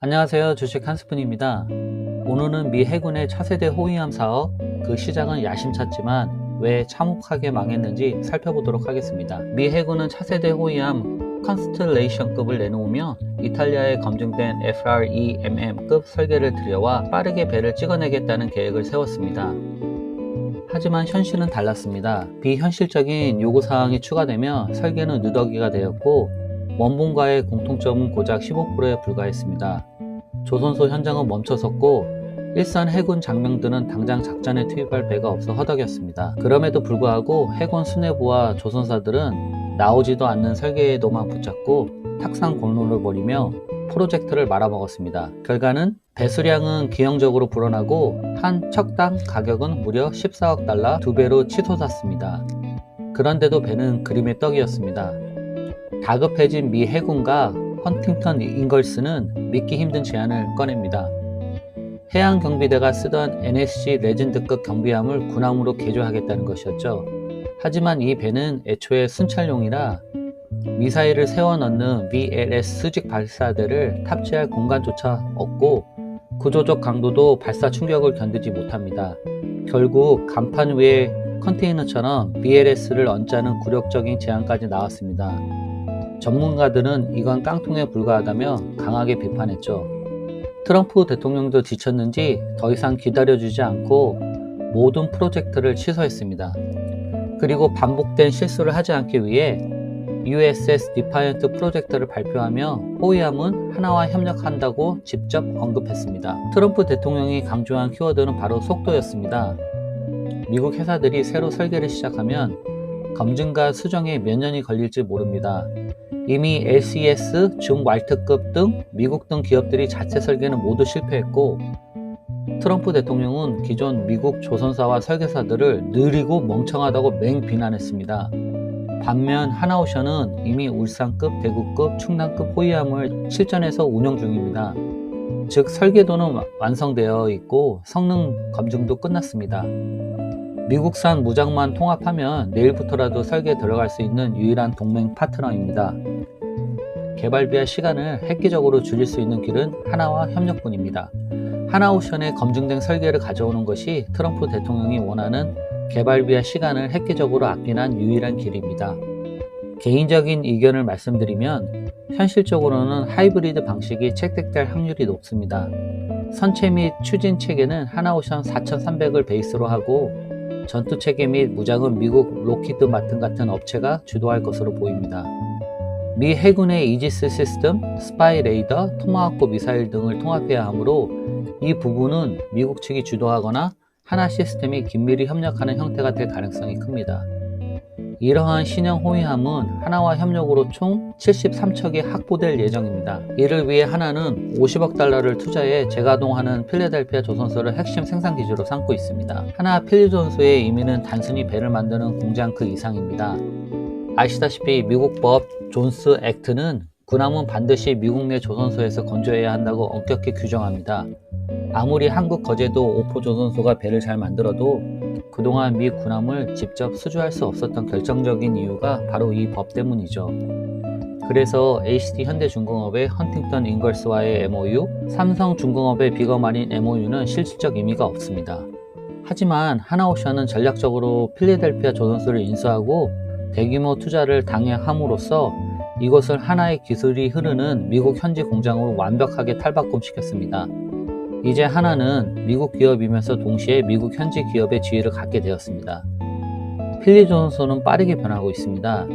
안녕하세요. 주식한스푼입니다. 오늘은 미 해군의 차세대 호위함 사업, 그 시작은 야심찼지만 왜 참혹하게 망했는지 살펴보도록 하겠습니다. 미 해군은 차세대 호위함 컨스텔레이션급을 내놓으며 이탈리아에 검증된 FREMM급 설계를 들여와 빠르게 배를 찍어내겠다는 계획을 세웠습니다. 하지만 현실은 달랐습니다. 비현실적인 요구사항이 추가되며 설계는 누더기가 되었고 원본과의 공통점은 고작 15%에 불과했습니다. 조선소 현장은 멈춰섰고 일선 해군 장병들은 당장 작전에 투입할 배가 없어 허덕였습니다. 그럼에도 불구하고 해군 수뇌부와 조선사들은 나오지도 않는 설계에도만 붙잡고 탁상 공론을 벌이며 프로젝트를 말아먹었습니다. 결과는 배수량은 기형적으로 불어나고 한 척당 가격은 무려 14억 달러, 2배로 치솟았습니다. 그런데도 배는 그림의 떡이었습니다. 다급해진 미 해군과 헌팅턴 잉걸스는 믿기 힘든 제안을 꺼냅니다. 해양경비대가 쓰던 NSC 레전드급 경비함을 군함으로 개조하겠다는 것이었죠. 하지만 이 배는 애초에 순찰용이라 미사일을 세워 넣는 VLS 수직 발사대를 탑재할 공간조차 없고 구조적 강도도 발사 충격을 견디지 못합니다. 결국 간판 위에 컨테이너처럼 VLS를 얹자는 굴욕적인 제안까지 나왔습니다. 전문가들은 이건 깡통에 불과하다며 강하게 비판했죠. 트럼프 대통령도 지쳤는지 더 이상 기다려주지 않고 모든 프로젝트를 취소했습니다. 그리고 반복된 실수를 하지 않기 위해 USS Defiant 프로젝트를 발표하며 호위함은 하나와 협력한다고 직접 언급했습니다. 트럼프 대통령이 강조한 키워드는 바로 속도였습니다. 미국 회사들이 새로 설계를 시작하면 검증과 수정에 몇 년이 걸릴지 모릅니다. 이미 LCS, 줌왈트급 등 미국 등 기업들이 자체 설계는 모두 실패했고 트럼프 대통령은 기존 미국 조선사와 설계사들을 느리고 멍청하다고 맹비난했습니다. 반면 한화오션은 이미 울산급, 대구급, 충남급 호위함을 실전에서 운영 중입니다. 즉 설계도는 완성되어 있고 성능 검증도 끝났습니다. 미국산 무장만 통합하면 내일부터라도 설계에 들어갈 수 있는 유일한 동맹 파트너입니다. 개발비와 시간을 획기적으로 줄일 수 있는 길은 하나와 협력뿐입니다. 한화오션의 검증된 설계를 가져오는 것이 트럼프 대통령이 원하는 개발비와 시간을 획기적으로 아끼는 유일한 길입니다. 개인적인 의견을 말씀드리면 현실적으로는 하이브리드 방식이 채택될 확률이 높습니다. 선체 및 추진 체계는 한화오션 4300을 베이스로 하고 전투 체계 및 무장은 미국 로키드 마튼 같은 업체가 주도할 것으로 보입니다. 미 해군의 이지스 시스템, 스파이 레이더, 토마호크 미사일 등을 통합해야 하므로 이 부분은 미국 측이 주도하거나 하나 시스템이 긴밀히 협력하는 형태가 될 가능성이 큽니다. 이러한 신형 호위함은 하나와 협력으로 총 73척이 확보될 예정입니다. 이를 위해 하나는 50억 달러를 투자해 재가동하는 필라델피아 조선소를 핵심 생산 기지로 삼고 있습니다. 하나 필리조선소의 의미는 단순히 배를 만드는 공장 그 이상입니다. 아시다시피 미국 법 존스 액트는 군함은 반드시 미국 내 조선소에서 건조해야 한다고 엄격히 규정합니다. 아무리 한국 거제도 5호 조선소가 배를 잘 만들어도 그동안 미 군함을 직접 수주할 수 없었던 결정적인 이유가 바로 이 법 때문이죠. 그래서 HT 현대중공업의 헌팅턴 잉걸스와의 MOU, 삼성중공업의 비거마린 MOU는 실질적 의미가 없습니다. 하지만 한화오션은 전략적으로 필라델피아 조선소를 인수하고 대규모 투자를 당행함으로써 이곳을 하나의 기술이 흐르는 미국 현지 공장으로 완벽하게 탈바꿈시켰습니다. 이제 하나는 미국 기업이면서 동시에 미국 현지 기업의 지위를 갖게 되었습니다. 필리조선소는 빠르게 변하고 있습니다.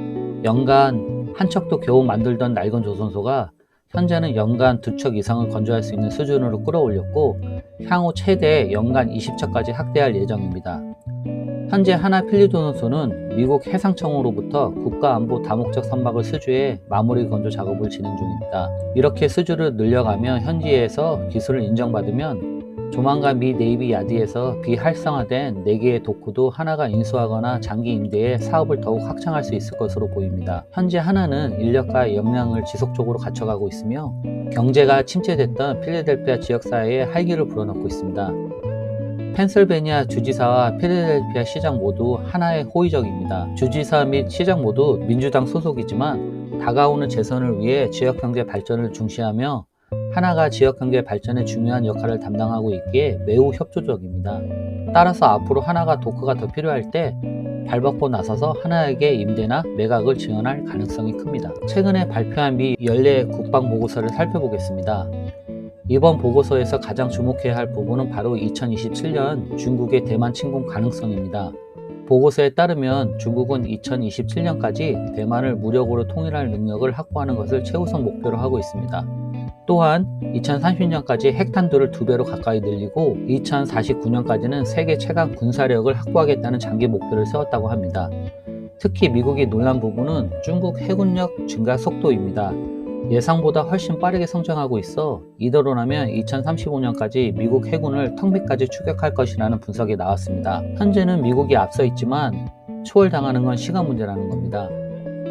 연간 한 척도 겨우 만들던 낡은 조선소가 현재는 연간 2척 이상을 건조할 수 있는 수준으로 끌어올렸고 향후 최대 연간 20척까지 확대할 예정입니다. 현재 하나 필리조선소는 미국 해상청으로부터 국가안보 다목적 선박을 수주해 마무리 건조 작업을 진행 중입니다. 이렇게 수주를 늘려가며 현지에서 기술을 인정받으면 조만간 미 네이비 야드에서 비활성화된 4개의 도쿠도 하나가 인수하거나 장기 임대해 사업을 더욱 확장할 수 있을 것으로 보입니다. 현재 하나는 인력과 역량을 지속적으로 갖춰가고 있으며 경제가 침체됐던 필라델피아 지역사회에 활기를 불어넣고 있습니다. 펜실베니아 주지사와 필라델피아 시장 모두 하나의 호의적입니다. 주지사 및 시장 모두 민주당 소속이지만 다가오는 재선을 위해 지역경제 발전을 중시하며 하나가 지역관계 발전에 중요한 역할을 담당하고 있기에 매우 협조적입니다. 따라서 앞으로 하나가 도크가 더 필요할 때 발벗고 나서서 하나에게 임대나 매각을 지원할 가능성이 큽니다. 최근에 발표한 미 연례 국방보고서를 살펴보겠습니다. 이번 보고서에서 가장 주목해야 할 부분은 바로 2027년 중국의 대만 침공 가능성입니다. 보고서에 따르면 중국은 2027년까지 대만을 무력으로 통일할 능력을 확보하는 것을 최우선 목표로 하고 있습니다. 또한 2030년까지 핵탄두를 2배로 가까이 늘리고 2049년까지는 세계 최강 군사력을 확보하겠다는 장기 목표를 세웠다고 합니다. 특히 미국이 놀란 부분은 중국 해군력 증가 속도입니다. 예상보다 훨씬 빠르게 성장하고 있어 이대로라면 2035년까지 미국 해군을 턱밑까지 추격할 것이라는 분석이 나왔습니다. 현재는 미국이 앞서 있지만 초월당하는 건 시간 문제라는 겁니다.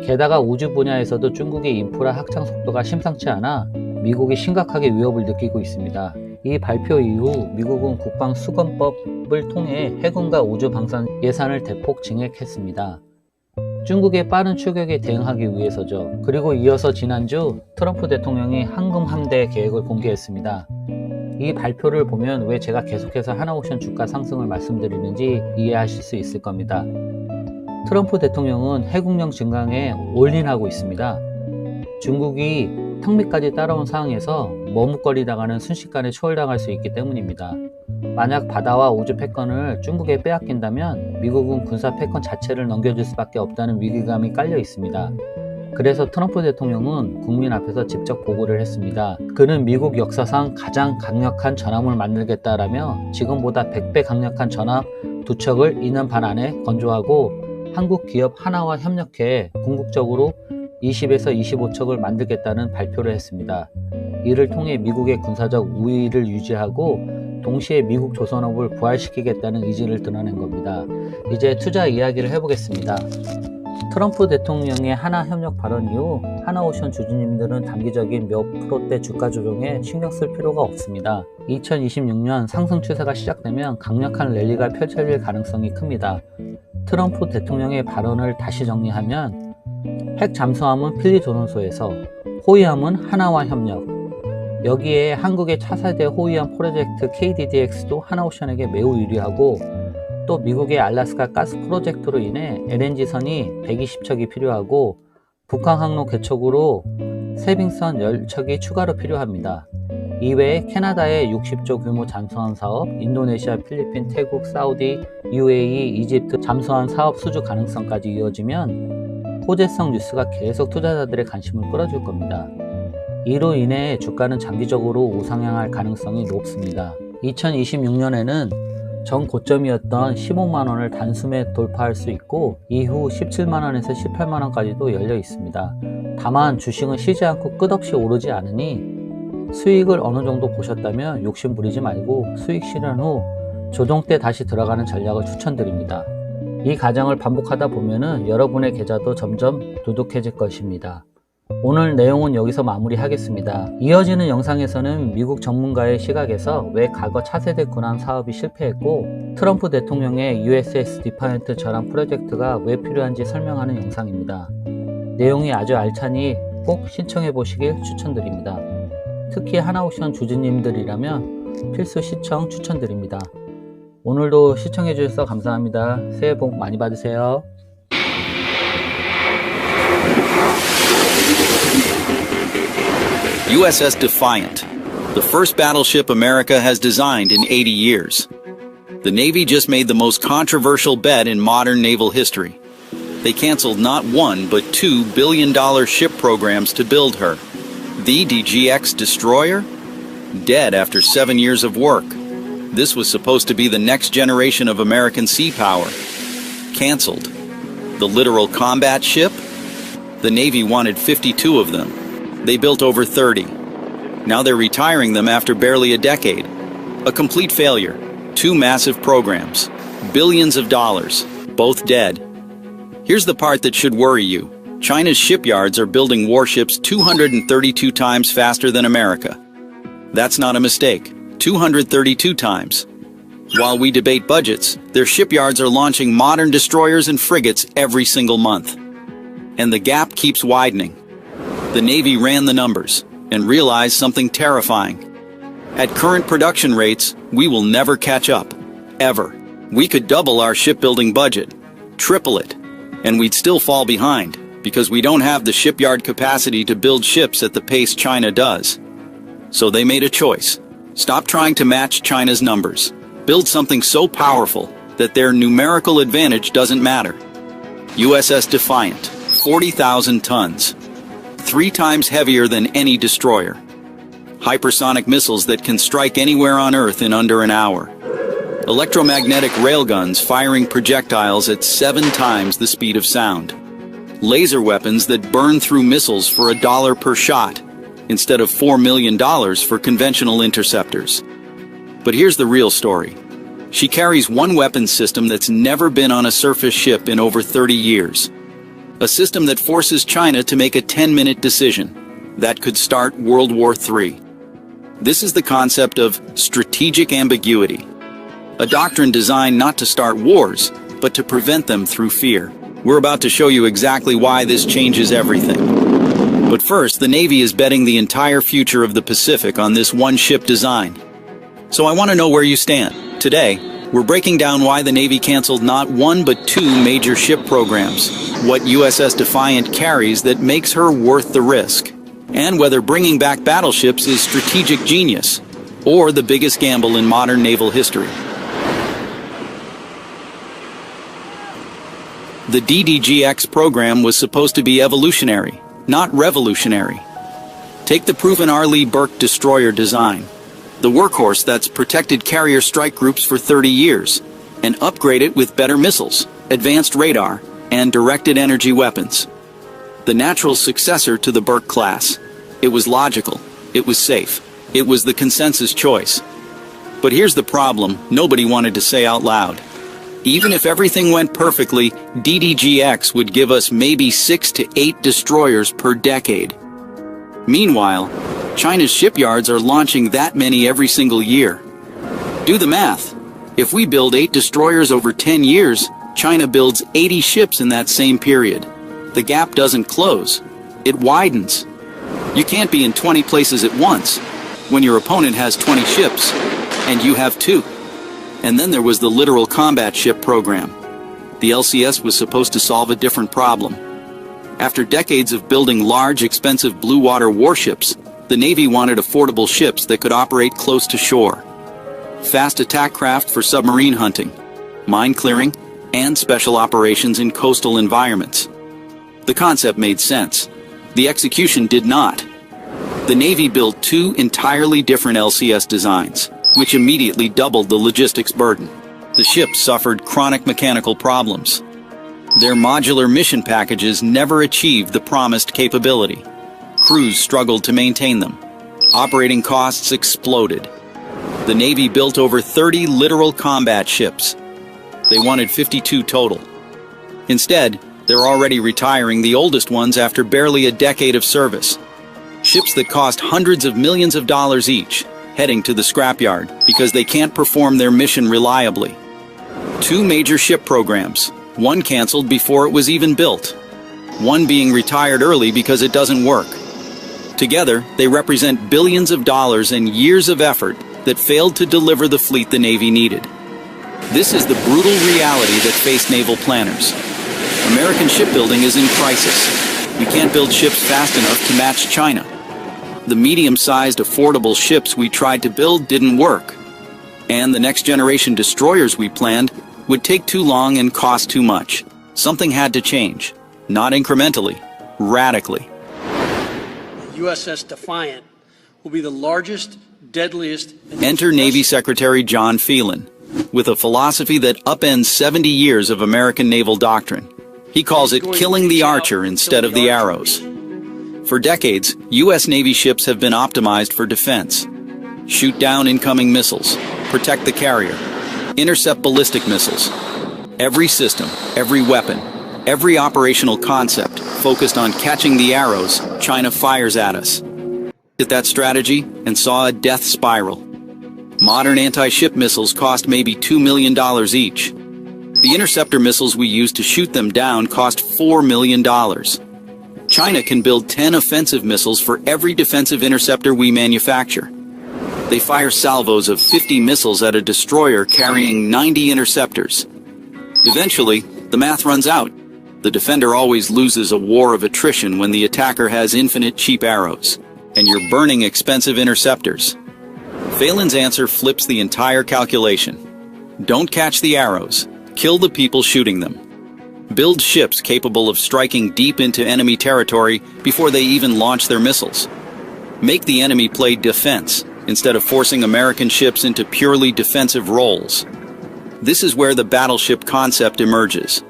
게다가 우주 분야에서도 중국의 인프라 확장 속도가 심상치 않아 미국이 심각하게 위협을 느끼고 있습니다. 이 발표 이후 미국은 국방수건법을 통해 해군과 우주 방산 예산을 대폭 증액했습니다. 중국의 빠른 추격에 대응하기 위해서죠. 그리고 이어서 지난주 트럼프 대통령이 황금 함대 계획을 공개했습니다. 이 발표를 보면 왜 제가 계속해서 한화오션 주가 상승을 말씀드리는지 이해하실 수 있을 겁니다. 트럼프 대통령은 해군력 증강에 올인하고 있습니다. 중국이 턱밑까지 따라온 상황에서 머뭇거리다가는 순식간에 초월당할 수 있기 때문입니다. 만약 바다와 우주 패권을 중국에 빼앗긴다면 미국은 군사 패권 자체를 넘겨줄 수밖에 없다는 위기감이 깔려 있습니다. 그래서 트럼프 대통령은 국민 앞에서 직접 보고를 했습니다. 그는 미국 역사상 가장 강력한 전함을 만들겠다라며 지금보다 100배 강력한 전함 2척을 2년 반 안에 건조하고 한국 기업 하나와 협력해 궁극적으로 20에서 25척을 만들겠다는 발표를 했습니다. 이를 통해 미국의 군사적 우위를 유지하고 동시에 미국 조선업을 부활시키겠다는 의지를 드러낸 겁니다. 이제 투자 이야기를 해보겠습니다. 트럼프 대통령의 하나협력 발언 이후 한화오션 주주님들은 단기적인 몇 프로대 주가 조정에 신경 쓸 필요가 없습니다. 2026년 상승 추세가 시작되면 강력한 랠리가 펼쳐질 가능성이 큽니다. 트럼프 대통령의 발언을 다시 정리하면 핵 잠수함은 필리조선소에서, 호위함은 하나와 협력, 여기에 한국의 차세대 호위함 프로젝트 KDDX도 한화오션에게 매우 유리하고 또 미국의 알래스카 가스 프로젝트로 인해 LNG선이 120척이 필요하고 북한 항로 개척으로 세빙선 10척이 추가로 필요합니다. 이외에 캐나다의 60조 규모 잠수함 사업, 인도네시아, 필리핀, 태국, 사우디, UAE, 이집트 잠수함 사업 수주 가능성까지 이어지면 호재성 뉴스가 계속 투자자들의 관심을 끌어줄 겁니다. 이로 인해 주가는 장기적으로 우상향할 가능성이 높습니다. 2026년에는 전 고점이었던 15만원을 단숨에 돌파할 수 있고 이후 17만원에서 18만원까지도 열려 있습니다. 다만 주식은 쉬지 않고 끝없이 오르지 않으니 수익을 어느 정도 보셨다면 욕심 부리지 말고 수익 실현 후 조정 때 다시 들어가는 전략을 추천드립니다. 이 과정을 반복하다 보면은 여러분의 계좌도 점점 두둑해질 것입니다. 오늘 내용은 여기서 마무리하겠습니다. 이어지는 영상에서는 미국 전문가의 시각에서 왜 과거 차세대 군함 사업이 실패했고 트럼프 대통령의 USS Defiant 전함 프로젝트가 왜 필요한지 설명하는 영상입니다. 내용이 아주 알차니 꼭 신청해 보시길 추천드립니다. 특히 한화오션 주주님들이라면 필수 시청 추천드립니다. 오늘도 시청해 주셔서 감사합니다. 새해 복 많이 받으세요. USS Defiant, the first battleship America has designed in 80 years. The Navy just made the most controversial bet in modern naval history. They canceled not one but $2 billion ship programs to build her. The DGX destroyer? Dead after 7 years of work. This was supposed to be the next generation of American sea power. Canceled. The literal combat ship? The Navy wanted 52 of them. They built over 30. Now they're retiring them after barely a decade. A complete failure. 2 massive programs. Billions of dollars. Both dead. Here's the part that should worry you. China's shipyards are building warships 232 times faster than America. That's not a mistake. 232 times. While we debate budgets, their shipyards are launching modern destroyers and frigates every single month. And the gap keeps widening. The Navy ran the numbers, and realized something terrifying. At current production rates, we will never catch up. Ever. We could double our shipbuilding budget, triple it, and we'd still fall behind, because we don't have the shipyard capacity to build ships at the pace China does. So they made a choice. Stop trying to match China's numbers. Build something so powerful that their numerical advantage doesn't matter. USS Defiant, 40,000 tons. 3 times heavier than any destroyer. Hypersonic missiles that can strike anywhere on Earth in under an hour. Electromagnetic railguns firing projectiles at 7 times the speed of sound. Laser weapons that burn through missiles for $1 per shot, instead of $4 million for conventional interceptors. But here's the real story. She carries one weapons system that's never been on a surface ship in over 30 years. A system that forces China to make a 10-minute decision that could start World War III. This is the concept of strategic ambiguity. A doctrine designed not to start wars, but to prevent them through fear. We're about to show you exactly why this changes everything. But first, the Navy is betting the entire future of the Pacific on this one-ship design. So I want to know where you stand. Today, we're breaking down why the Navy canceled not 1 but 2 major ship programs, what USS Defiant carries that makes her worth the risk, and whether bringing back battleships is strategic genius, or the biggest gamble in modern naval history. The DDGX program was supposed to be evolutionary, not revolutionary. Take the proven R. Lee Burke destroyer design, the workhorse that's protected carrier strike groups for 30 years, and upgrade it with better missiles, advanced radar, and directed energy weapons. The natural successor to the Burke class. It was logical. It was safe. It was the consensus choice. But here's the problem nobody wanted to say out loud. Even if everything went perfectly, DDGX would give us maybe 6 to 8 destroyers per decade. Meanwhile, China's shipyards are launching that many every single year. Do the math. If we build 8 destroyers over 10 years, China builds 80 ships in that same period. The gap doesn't close. It widens. You can't be in 20 places at once when your opponent has 20 ships and you have 2. And then there was the literal combat ship program. The LCS was supposed to solve a different problem. After decades of building large, expensive blue water warships, the Navy wanted affordable ships that could operate close to shore. Fast attack craft for submarine hunting, mine clearing, and special operations in coastal environments. The concept made sense. The execution did not. The Navy built 2 entirely different LCS designs, which immediately doubled the logistics burden. The ships suffered chronic mechanical problems. Their modular mission packages never achieved the promised capability. Crews struggled to maintain them. Operating costs exploded. The Navy built over 30 literal combat ships. They wanted 52 total. Instead, they're already retiring the oldest ones after barely a decade of service. Ships that cost hundreds of millions of dollars each, heading to the scrapyard because they can't perform their mission reliably. 2 major ship programs, one canceled before it was even built, one being retired early because it doesn't work. Together, they represent billions of dollars and years of effort that failed to deliver the fleet the Navy needed. This is the brutal reality that faced naval planners. American shipbuilding is in crisis. We can't build ships fast enough to match China. The medium-sized, affordable ships we tried to build didn't work. And the next-generation destroyers we planned would take too long and cost too much. Something had to change. Not incrementally, radically. USS Defiant will be the largest, deadliest... Enter Navy Secretary John Phelan, with a philosophy that upends 70 years of American naval doctrine. He calls it killing the archer instead of the arrows. For decades, U.S. Navy ships have been optimized for defense. Shoot down incoming missiles, protect the carrier, intercept ballistic missiles. Every system, every weapon, every operational concept focused on catching the arrows China fires at us. At that strategy and saw a death spiral. Modern anti-ship missiles cost maybe $2 million each. The interceptor missiles we use to shoot them down cost $4 million. China can build 10 offensive missiles for every defensive interceptor we manufacture. They fire salvos of 50 missiles at a destroyer carrying 90 interceptors. Eventually, the math runs out. The defender always loses a war of attrition when the attacker has infinite cheap arrows, and you're burning expensive interceptors. Phelan's answer flips the entire calculation. Don't catch the arrows. Kill the people shooting them. Build ships capable of striking deep into enemy territory before they even launch their missiles. Make the enemy play defense instead of forcing American ships into purely defensive roles. This is where the battleship concept emerges.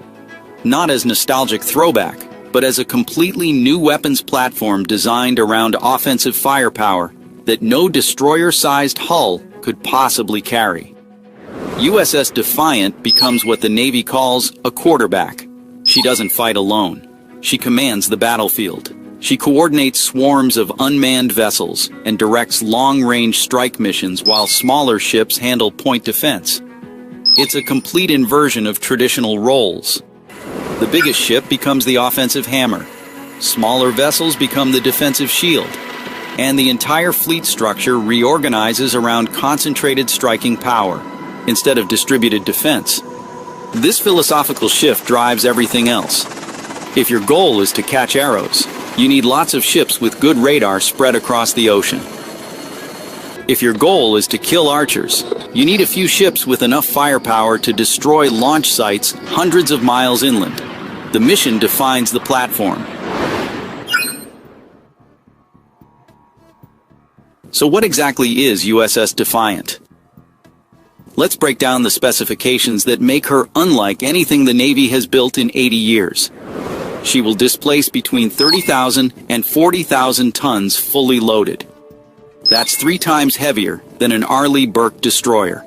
Not as nostalgic throwback, but as a completely new weapons platform designed around offensive firepower that no destroyer-sized hull could possibly carry. USS Defiant becomes what the Navy calls a quarterback. She doesn't fight alone. She commands the battlefield. She coordinates swarms of unmanned vessels and directs long-range strike missions while smaller ships handle point defense. It's a complete inversion of traditional roles. The biggest ship becomes the offensive hammer. Smaller vessels become the defensive shield. And the entire fleet structure reorganizes around concentrated striking power instead of distributed defense. This philosophical shift drives everything else. If your goal is to catch arrows, you need lots of ships with good radar spread across the ocean. If your goal is to kill archers, you need a few ships with enough firepower to destroy launch sites hundreds of miles inland. The mission defines the platform. So what exactly is USS Defiant? Let's break down the specifications that make her unlike anything the Navy has built in 80 years. She will displace between 30,000 and 40,000 tons fully loaded. That's 3 times heavier than an Arleigh Burke destroyer.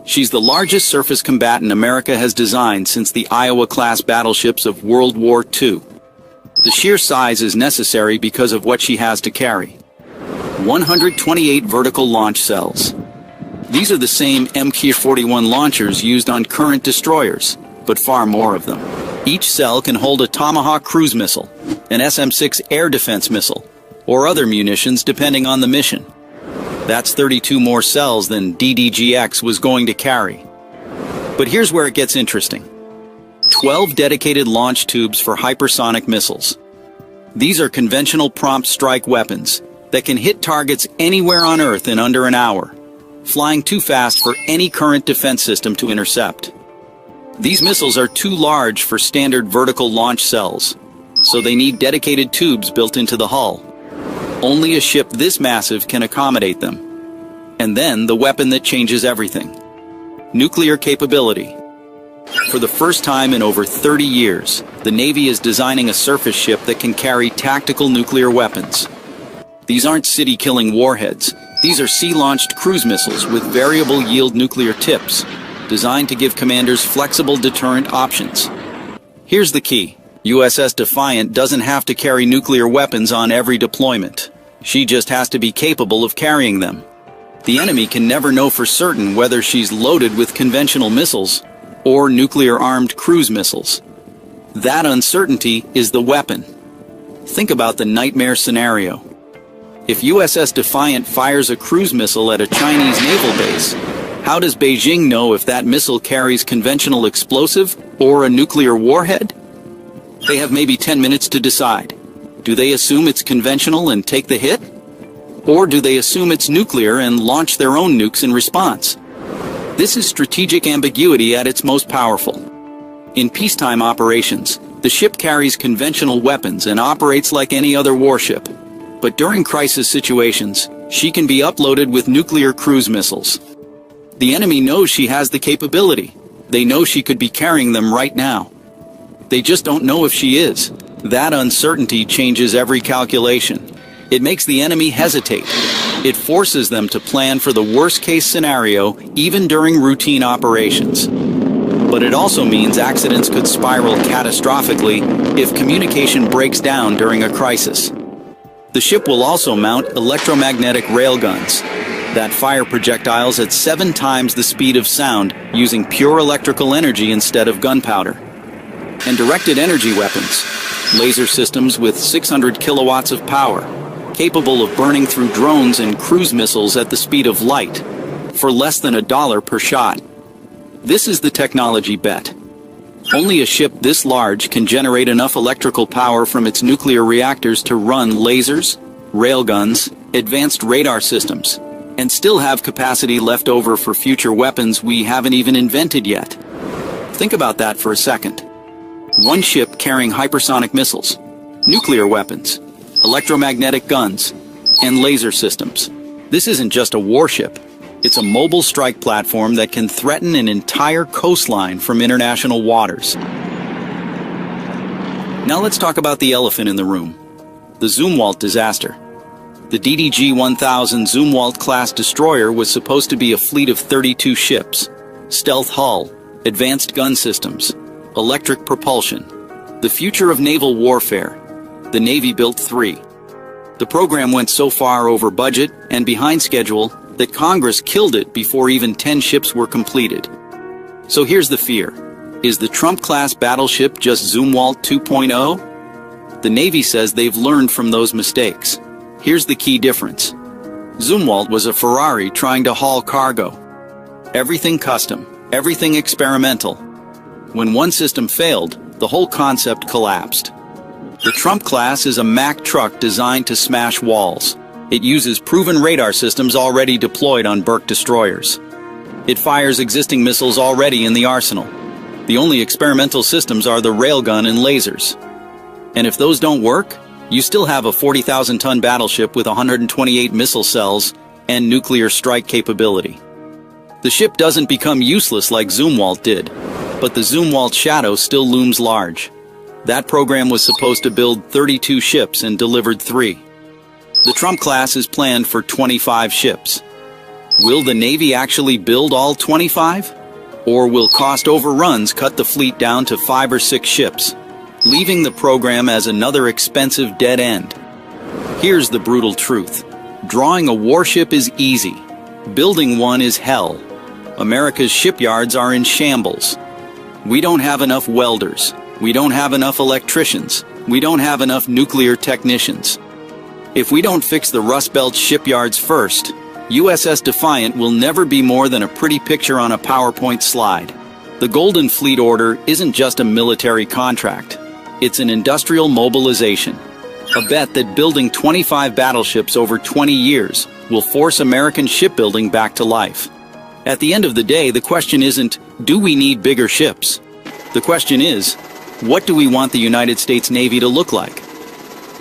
She's the largest surface combatant America has designed since the Iowa-class battleships of World War II. The sheer size is necessary because of what she has to carry. 128 vertical launch cells. These are the same MQ-41 launchers used on current destroyers, but far more of them. Each cell can hold a Tomahawk cruise missile, an SM-6 air defense missile, or other munitions depending on the mission. That's 32 more cells than DDGX was going to carry. But here's where it gets interesting. 12 dedicated launch tubes for hypersonic missiles. These are conventional prompt strike weapons that can hit targets anywhere on Earth in under an hour, flying too fast for any current defense system to intercept. These missiles are too large for standard vertical launch cells, so they need dedicated tubes built into the hull. Only a ship this massive can accommodate them. And then the weapon that changes everything. Nuclear capability. For the first time in over 30 years, the Navy is designing a surface ship that can carry tactical nuclear weapons. These aren't city-killing warheads. These are sea-launched cruise missiles with variable yield nuclear tips, designed to give commanders flexible deterrent options. Here's the key. USS Defiant doesn't have to carry nuclear weapons on every deployment. She just has to be capable of carrying them. The enemy can never know for certain whether she's loaded with conventional missiles or nuclear-armed cruise missiles. That uncertainty is the weapon. Think about the nightmare scenario. If USS Defiant fires a cruise missile at a Chinese naval base, how does Beijing know if that missile carries conventional explosive or a nuclear warhead? They have maybe 10 minutes to decide. Do they assume it's conventional and take the hit? Or do they assume it's nuclear and launch their own nukes in response? This is strategic ambiguity at its most powerful. In peacetime operations, the ship carries conventional weapons and operates like any other warship. But during crisis situations, she can be uploaded with nuclear cruise missiles. The enemy knows she has the capability. They know she could be carrying them right now. They just don't know if she is. That uncertainty changes every calculation. It makes the enemy hesitate. It forces them to plan for the worst-case scenario, even during routine operations. But it also means accidents could spiral catastrophically if communication breaks down during a crisis. The ship will also mount electromagnetic railguns that fire projectiles at 7 times the speed of sound using pure electrical energy instead of gunpowder. And directed energy weapons. laser systems with 600 kilowatts of power, capable of burning through drones and cruise missiles at the speed of light, for less than $1 per shot. This is the technology bet. Only a ship this large can generate enough electrical power from its nuclear reactors to run lasers, railguns, advanced radar systems, and still have capacity left over for future weapons we haven't even invented yet. Think about that for a second. One ship carrying hypersonic missiles, nuclear weapons, electromagnetic guns, and laser systems. This isn't just a warship. It's a mobile strike platform that can threaten an entire coastline from international waters. Now let's talk about the elephant in the room, the Zumwalt disaster. The DDG-1000 Zumwalt class destroyer was supposed to be a fleet of 32 ships, stealth hull, advanced gun systems, electric propulsion, the future of naval warfare. The Navy built 3. The program went so far over budget and behind schedule that Congress killed it before even 10 ships were completed. So here's the fear. Is the Trump-class battleship just Zumwalt 2.0? The Navy says they've learned from those mistakes. Here's the key difference. Zumwalt was a Ferrari trying to haul cargo. Everything custom, everything experimental. When one system failed, the whole concept collapsed. The Trump class is a Mack truck designed to smash walls. It uses proven radar systems already deployed on Burke destroyers. It fires existing missiles already in the arsenal. The only experimental systems are the railgun and lasers. And if those don't work, you still have a 40,000-ton battleship with 128 missile cells and nuclear strike capability. The ship doesn't become useless like Zumwalt did, but the Zumwalt shadow still looms large. That program was supposed to build 32 ships and delivered 3. The Trump class is planned for 25 ships. Will the Navy actually build all 25? Or will cost overruns cut the fleet down to 5 or 6 ships, leaving the program as another expensive dead end? Here's the brutal truth. Drawing a warship is easy. Building one is hell. America's shipyards are in shambles. We don't have enough welders. We don't have enough electricians. We don't have enough nuclear technicians. If we don't fix the Rust Belt shipyards first, USS Defiant will never be more than a pretty picture on a PowerPoint slide. The Golden Fleet Order isn't just a military contract. It's an industrial mobilization. A bet that building 25 battleships over 20 years will force American shipbuilding back to life. At the end of the day, the question isn't, do we need bigger ships? The question is, what do we want the United States Navy to look like?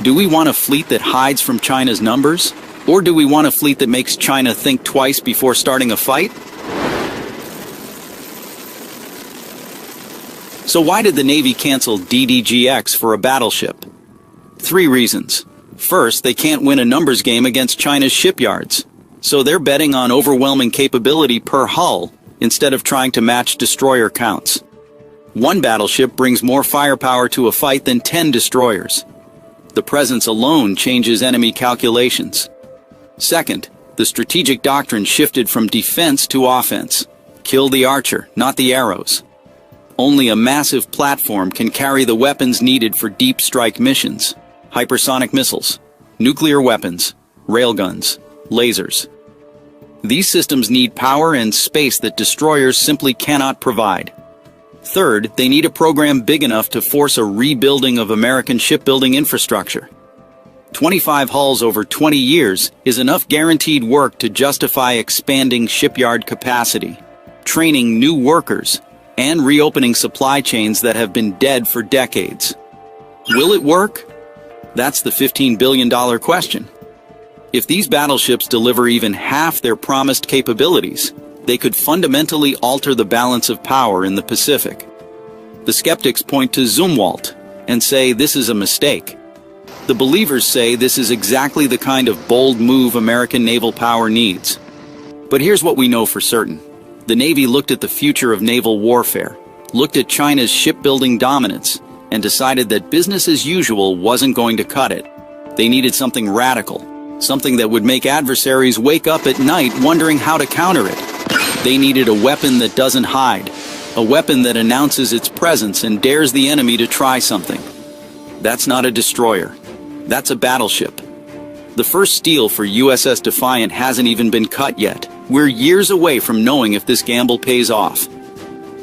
Do we want a fleet that hides from China's numbers? Or do we want a fleet that makes China think twice before starting a fight? So why did the Navy cancel DDG-X for a battleship? 3 reasons. First, they can't win a numbers game against China's shipyards. So they're betting on overwhelming capability per hull instead of trying to match destroyer counts. One battleship brings more firepower to a fight than 10 destroyers. The presence alone changes enemy calculations. Second, the strategic doctrine shifted from defense to offense. Kill the archer, not the arrows. Only a massive platform can carry the weapons needed for deep strike missions. Hypersonic missiles, nuclear weapons, railguns, lasers. These systems need power and space that destroyers simply cannot provide. Third, they need a program big enough to force a rebuilding of American shipbuilding infrastructure. 25 hulls over 20 years is enough guaranteed work to justify expanding shipyard capacity, training new workers, and reopening supply chains that have been dead for decades. Will it work? That's the $15 billion question. If these battleships deliver even half their promised capabilities, they could fundamentally alter the balance of power in the Pacific. The skeptics point to Zumwalt and say this is a mistake. The believers say this is exactly the kind of bold move American naval power needs. But here's what we know for certain. The Navy looked at the future of naval warfare, looked at China's shipbuilding dominance, and decided that business as usual wasn't going to cut it. They needed something radical, something that would make adversaries wake up at night wondering how to counter it. They needed a weapon that doesn't hide, a weapon that announces its presence and dares the enemy to try something. That's not a destroyer. That's a battleship. The first steel for USS Defiant hasn't even been cut yet. We're years away from knowing if this gamble pays off.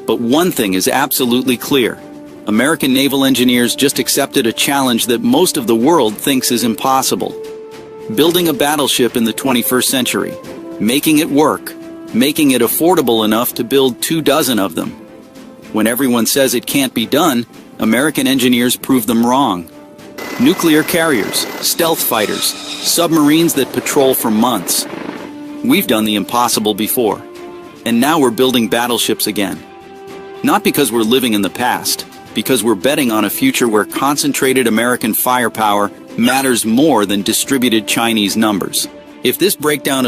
But one thing is absolutely clear. American naval engineers just accepted a challenge that most of the world thinks is impossible. Building a battleship in the 21st century. Making it work. Making it affordable enough to build 24 of them. When everyone says it can't be done, American engineers prove them wrong. Nuclear carriers, stealth fighters, submarines that patrol for months. We've done the impossible before. And now we're building battleships again. Not because we're living in the past, because we're betting on a future where concentrated American firepower matters more than distributed Chinese numbers. If this breakdown of